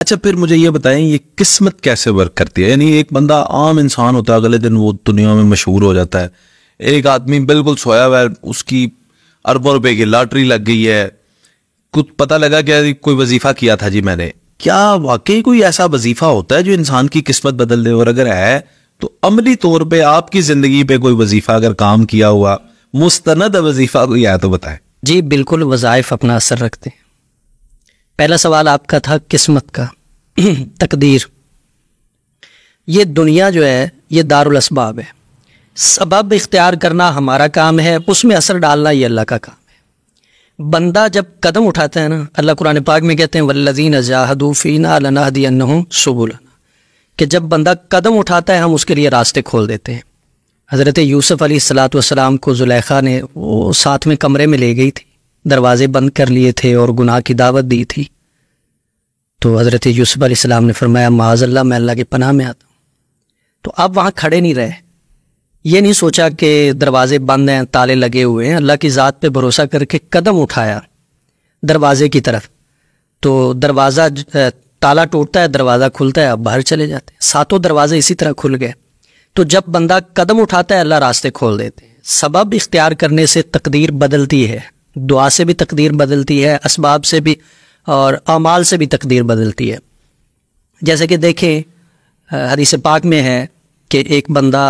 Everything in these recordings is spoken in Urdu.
اچھا پھر مجھے یہ بتائیں یہ قسمت کیسے ورک کرتی ہے؟ یعنی ایک بندہ عام انسان ہوتا ہے، اگلے دن وہ دنیا میں مشہور ہو جاتا ہے، ایک آدمی بالکل سویا ہوا ہے، اس کی اربوں روپے کی لاٹری لگ گئی ہے، کچھ پتہ لگا کہ کوئی وظیفہ کیا تھا جی میں نے، کیا واقعی کوئی ایسا وظیفہ ہوتا ہے جو انسان کی قسمت بدل دے؟ اور اگر ہے تو عملی طور پہ آپ کی زندگی پہ کوئی وظیفہ اگر کام کیا ہوا مستند وظیفہ کوئی ہے تو بتائیں۔ جی بالکل، وظائف اپنا اثر رکھتے ہیں۔ پہلا سوال آپ کا تھا قسمت کا، تقدیر۔ یہ دنیا جو ہے یہ دارالاسباب ہے، سبب اختیار کرنا ہمارا کام ہے، اس میں اثر ڈالنا یہ اللہ کا کام ہے۔ بندہ جب قدم اٹھاتا ہے نا، اللہ قرآن پاک میں کہتے ہیں والذین جاہدوا فینا لنہدینہم سبلنا، کہ جب بندہ قدم اٹھاتا ہے ہم اس کے لیے راستے کھول دیتے ہیں۔ حضرت یوسف علیہ السلام کو زلیخا نے وہ ساتھ میں کمرے میں لے گئی تھی، دروازے بند کر لیے تھے اور گناہ کی دعوت دی تھی، تو حضرت یوسف علیہ السلام نے فرمایا معاذ اللہ، میں اللہ کی پناہ میں آتا ہوں۔ تو آپ وہاں کھڑے نہیں رہے، یہ نہیں سوچا کہ دروازے بند ہیں، تالے لگے ہوئے ہیں، اللہ کی ذات پہ بھروسہ کر کے قدم اٹھایا دروازے کی طرف، تو دروازہ تالا ٹوٹتا ہے، دروازہ کھلتا ہے، آپ باہر چلے جاتے ہیں، ساتوں دروازے اسی طرح کھل گئے۔ تو جب بندہ قدم اٹھاتا ہے اللہ راستے کھول دیتے ہیں۔ سبب اختیار کرنے سے تقدیر بدلتی ہے، دعا سے بھی تقدیر بدلتی ہے، اسباب سے بھی اور اعمال سے بھی تقدیر بدلتی ہے۔ جیسے کہ دیکھیں حدیث پاک میں ہے کہ ایک بندہ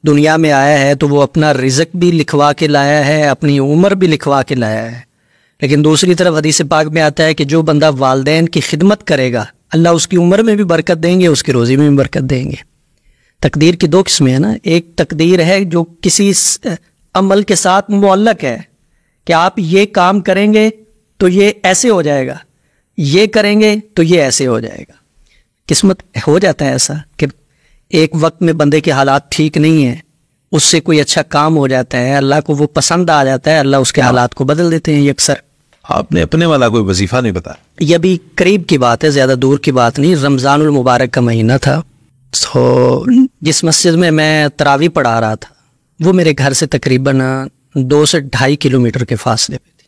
دنیا میں آیا ہے تو وہ اپنا رزق بھی لکھوا کے لایا ہے، اپنی عمر بھی لکھوا کے لایا ہے، لیکن دوسری طرف حدیث پاک میں آتا ہے کہ جو بندہ والدین کی خدمت کرے گا اللہ اس کی عمر میں بھی برکت دیں گے، اس کی روزی میں بھی برکت دیں گے۔ تقدیر کی دو قسمیں ہیں نا، ایک تقدیر ہے جو کسی عمل کے ساتھ معلق ہے کہ آپ یہ کام کریں گے تو یہ ایسے ہو جائے گا، یہ کریں گے تو یہ ایسے ہو جائے گا۔ قسمت ہو جاتا ہے ایسا کہ ایک وقت میں بندے کے حالات ٹھیک نہیں ہیں، اس سے کوئی اچھا کام ہو جاتا ہے، اللہ کو وہ پسند آ جاتا ہے، اللہ اس کے حالات کو بدل دیتے ہیں۔ یہ اکثر آپ نے اپنے والا کوئی وظیفہ نہیں بتایا؟ یہ بھی قریب کی بات ہے، زیادہ دور کی بات نہیں۔ رمضان المبارک کا مہینہ تھا، تو جس مسجد میں میں تراویح پڑھا رہا تھا وہ میرے گھر سے تقریباً 2 سے 2.5 کلومیٹر کے فاصلے پہ تھی۔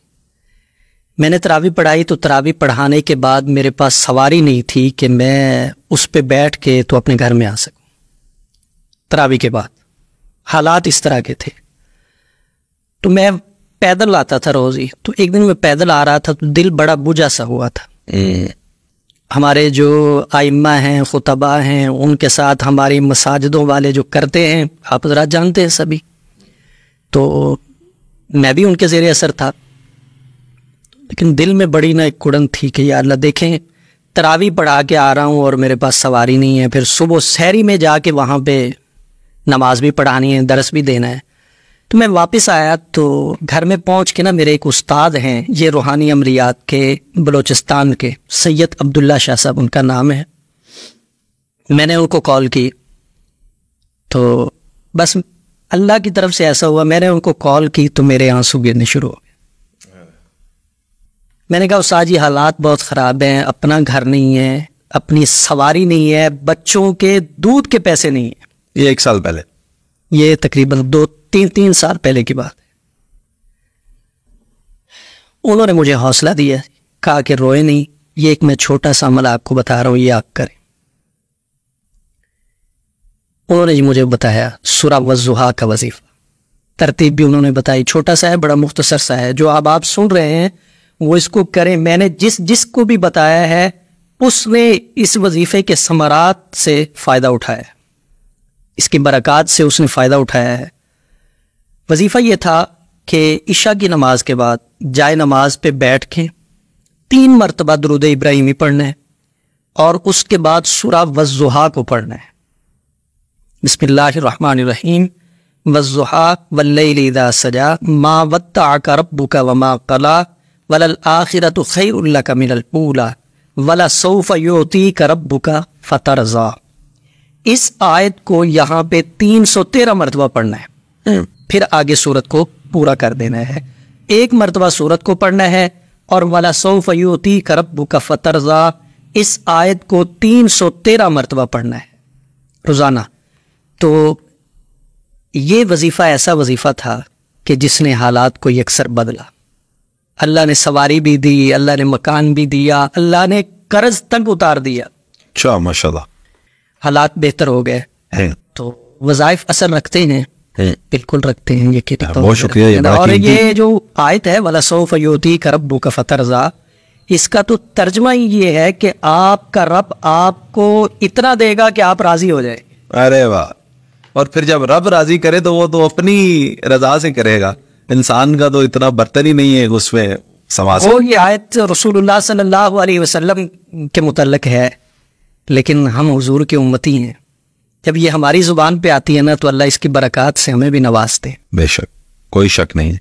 میں نے تراویح پڑھائی تو تراویح پڑھانے کے بعد میرے پاس سواری نہیں تھی کہ میں اس پہ بیٹھ کے تو اپنے گھر میں آ سکوں۔ تراویح کے بعد حالات اس طرح کے تھے، تو میں پیدل آتا تھا روز ہی، تو ایک دن میں پیدل آ رہا تھا تو دل بڑا بجھا سا ہوا تھا۔ ہمارے جو ائمہ ہیں، خطبہ ہیں، ان کے ساتھ ہماری مساجدوں والے جو کرتے ہیں، آپ ذرا جانتے ہیں سبھی، تو میں بھی ان کے زیر اثر تھا، لیکن دل میں بڑی ایک کڑن تھی کہ یا اللہ دیکھیں تراویح پڑھا کے آ رہا ہوں اور میرے پاس سواری نہیں ہے، پھر صبح سحری میں جا کے وہاں پہ نماز بھی پڑھانی ہے، درس بھی دینا ہے۔ تو میں واپس آیا تو گھر میں پہنچ کے نا میرے ایک استاد ہیں، یہ روحانی امریات کے بلوچستان کے، سید عبداللہ شاہ صاحب ان کا نام ہے، میں نے ان کو کال کی، تو بس اللہ کی طرف سے ایسا ہوا، میں نے ان کو کال کی تو میرے آنسو گرنے شروع ہو گئے۔ میں نے کہا استاد جی حالات بہت خراب ہیں، اپنا گھر نہیں ہے، اپنی سواری نہیں ہے، بچوں کے دودھ کے پیسے نہیں ہیں۔ یہ 1 سال پہلے، یہ تقریباً 2-3 سال پہلے کی بات ہے۔ انہوں نے مجھے حوصلہ دیا، کہا کہ روئے نہیں، یہ ایک میں چھوٹا سا عمل آپ کو بتا رہا ہوں، یہ آپ کریں۔ انہوں نے مجھے بتایا سورہ والضحیٰ کا وظیفہ، ترتیب بھی انہوں نے بتائی، چھوٹا سا ہے، بڑا مختصر سا ہے، جو آپ سن رہے ہیں وہ اس کو کریں۔ میں نے جس کو بھی بتایا ہے اس نے اس وظیفے کے ثمرات سے فائدہ اٹھایا ہے، اس کی برکات سے اس نے فائدہ اٹھایا ہے۔ وظیفہ یہ تھا کہ عشاء کی نماز کے بعد جائے نماز پہ بیٹھ کے 3 مرتبہ درود ابراہیمی پڑھنا ہے اور اس کے بعد سورہ والضحیٰ کو پڑھنا ہے۔ بسم اللہ الرحمن الرحیم، والضحیٰ واللیل اذا سجا ما ودعک ربک وما قلی وللآخرۃ خیر لک من الاولی ولسوف یعطیک ربک فترضی۔ اس آیت کو یہاں پہ 313 مرتبہ پڑھنا ہے، پھر آگے سورت کو پورا کر دینا ہے۔ 1 مرتبہ سورت کو پڑھنا ہے اور وَلَسَوْفَ يُعْطِيكَ رَبُّكَ فَتَرْضَىٰ، اس آیت کو 313 مرتبہ پڑھنا ہے روزانہ۔ تو یہ وظیفہ ایسا وظیفہ تھا کہ جس نے حالات کو یکسر بدلا۔ اللہ نے سواری بھی دی، اللہ نے مکان بھی دیا، اللہ نے قرض تک اتار دیا, اچھا ماشاءاللہ. حالات بہتر ہو گئے. ہے تو وظائف اثر رکھتے ہیں, بالکل رکھتے ہیں. یہ بہت شکریہ. یہ اور یہ جو آیت ہے وَلَسَوْفَ يُؤْتِيكَ رَبُّكَ فَتَرْضَىٰ, اس کا تو ترجمہ ہی یہ ہے کہ آپ کا رب آپ کو اتنا دے گا کہ آپ راضی ہو جائیں. ارے واہ. اور پھر جب رب راضی کرے تو وہ تو اپنی رضا سے کرے گا, انسان کا تو اتنا برتن ہی نہیں ہے اس میں سما سے. وہ یہ آیت رسول اللہ صلی اللہ علیہ وسلم کے متعلق ہے, لیکن ہم حضور کے امتی ہیں. جب یہ ہماری زبان پہ آتی ہے نا تو اللہ اس کی برکات سے ہمیں بھی نوازتے ہیں. بے شک, کوئی شک نہیں ہے.